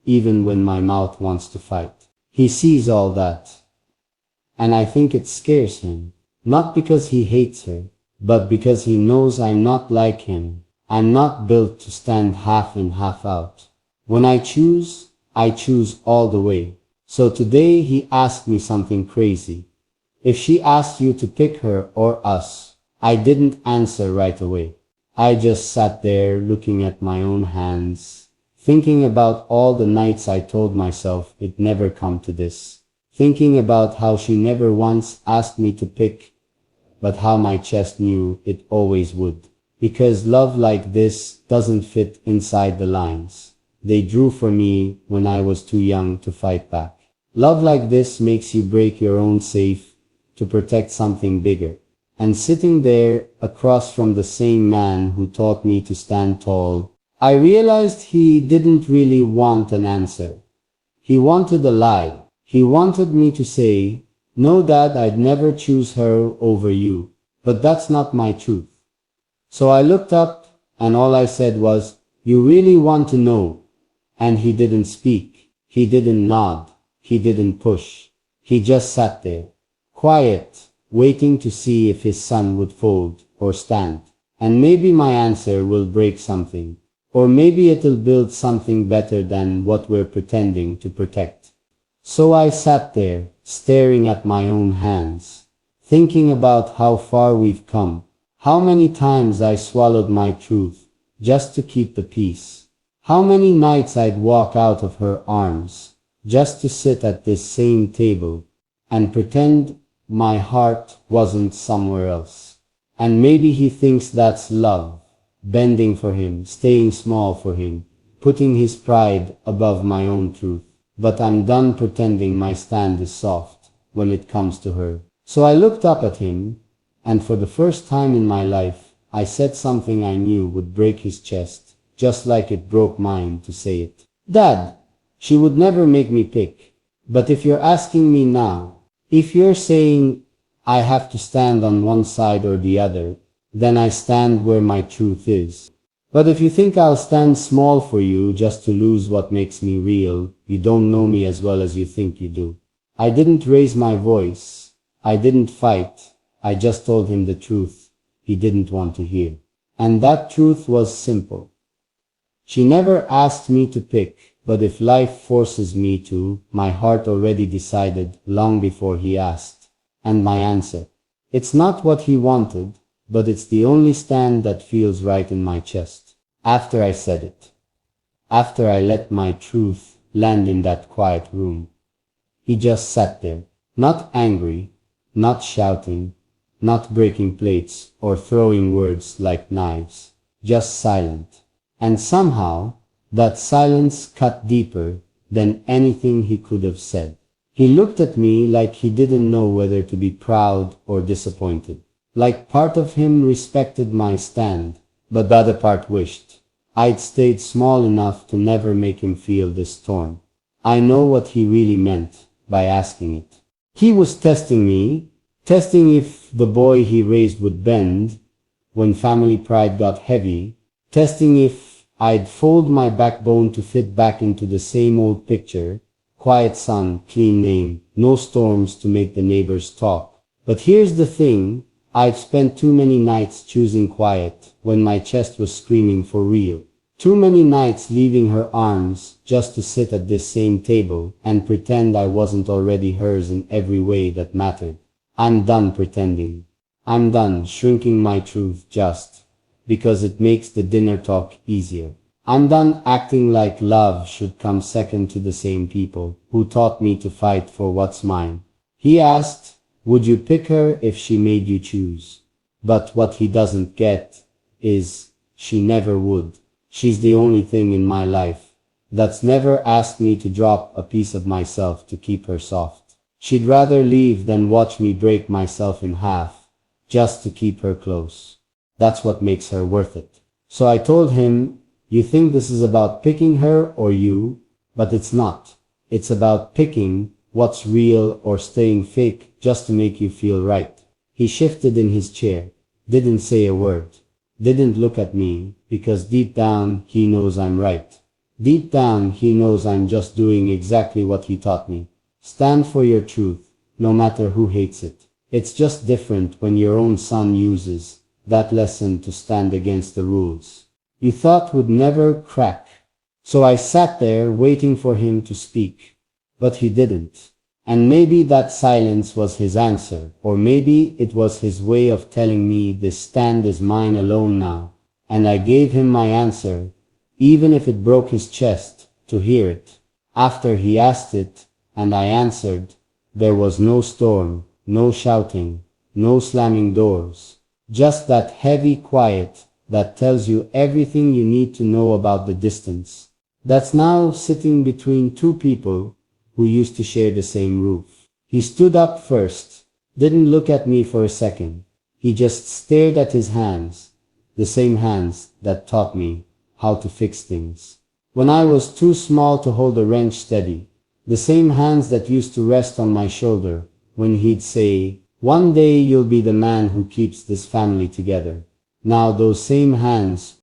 even when my mouth wants to fight. He sees all that, and I think it scares him. Not because he hates her, but because he knows I'm not like him. I'm not built to stand half in, half out. When I choose all the way. So today he asked me something crazy. If she asked you to pick her or us, I didn't answer right away. I just sat there looking at my own hands, thinking about all the nights I told myself it'd never come to this. Thinking about how she never once asked me to pick, but how my chest knew it always would. Because love like this doesn't fit inside the lines they drew for me when I was too young to fight back. Love like this makes you break your own safe to protect something bigger. And sitting there across from the same man who taught me to stand tall, I realized he didn't really want an answer. He wanted a lie. He wanted me to say, "No, Dad, I'd never choose her over you." But that's not my truth. So I looked up, and all I said was, "You really want to know?" And he didn't speak. He didn't nod. He didn't push. He just sat there, quiet, waiting to see if his son would fold or stand. And maybe my answer will break something. Or maybe it'll build something better than what we're pretending to protect. So I sat there, staring at my own hands, thinking about how far we've come. How many times I swallowed my truth just to keep the peace. How many nights I'd walk out of her arms just to sit at this same table and pretend my heart wasn't somewhere else. And maybe he thinks that's love, bending for him, staying small for him, putting his pride above my own truth. But I'm done pretending my stand is soft when it comes to her. So I looked up at him, and for the first time in my life, I said something I knew would break his chest, just like it broke mine to say it. "Dad, she would never make me pick. But if you're asking me now, if you're saying I have to stand on one side or the other, then I stand where my truth is. But if you think I'll stand small for you just to lose what makes me real, you don't know me as well as you think you do." I didn't raise my voice. I didn't fight. I just told him the truth he didn't want to hear. And that truth was simple. She never asked me to pick, but if life forces me to, my heart already decided long before he asked. And my answer, it's not what he wanted, but it's the only stand that feels right in my chest. After I said it, after I let my truth land in that quiet room, he just sat there, not angry, not shouting, not breaking plates or throwing words like knives, just silent. And somehow, that silence cut deeper than anything he could have said. He looked at me like he didn't know whether to be proud or disappointed. Like part of him respected my stand, but the other part wished I'd stayed small enough to never make him feel this torn. I know what he really meant by asking it. He was testing me, testing if the boy he raised would bend when family pride got heavy, testing if I'd fold my backbone to fit back into the same old picture, quiet son, clean name, no storms to make the neighbors talk. But here's the thing, I've spent too many nights choosing quiet when my chest was screaming for real. Too many nights leaving her arms just to sit at this same table and pretend I wasn't already hers in every way that mattered. I'm done pretending. I'm done shrinking my truth just because it makes the dinner talk easier. I'm done acting like love should come second to the same people who taught me to fight for what's mine. He asked, would you pick her if she made you choose? But what he doesn't get is, she never would. She's the only thing in my life that's never asked me to drop a piece of myself to keep her soft. She'd rather leave than watch me break myself in half just to keep her close. That's what makes her worth it. So I told him, you think this is about picking her or you, but it's not. It's about picking what's real or staying fake just to make you feel right. He shifted in his chair, didn't say a word, didn't look at me, because deep down he knows I'm right. Deep down, he knows I'm just doing exactly what he taught me. Stand for your truth, no matter who hates it. It's just different when your own son uses that lesson to stand against the rules you thought would never crack. So I sat there waiting for him to speak. But he didn't. And maybe that silence was his answer, or maybe it was his way of telling me this stand is mine alone now. And I gave him my answer, even if it broke his chest to hear it. After he asked it, and I answered, there was no storm, no shouting, no slamming doors. Just that heavy quiet that tells you everything you need to know about the distance that's now sitting between two people who used to share the same roof. He stood up first, didn't look at me for a second. He just stared at his hands, the same hands that taught me how to fix things when I was too small to hold a wrench steady, the same hands that used to rest on my shoulder when he'd say, "One day you'll be the man who keeps this family together." Now those same hands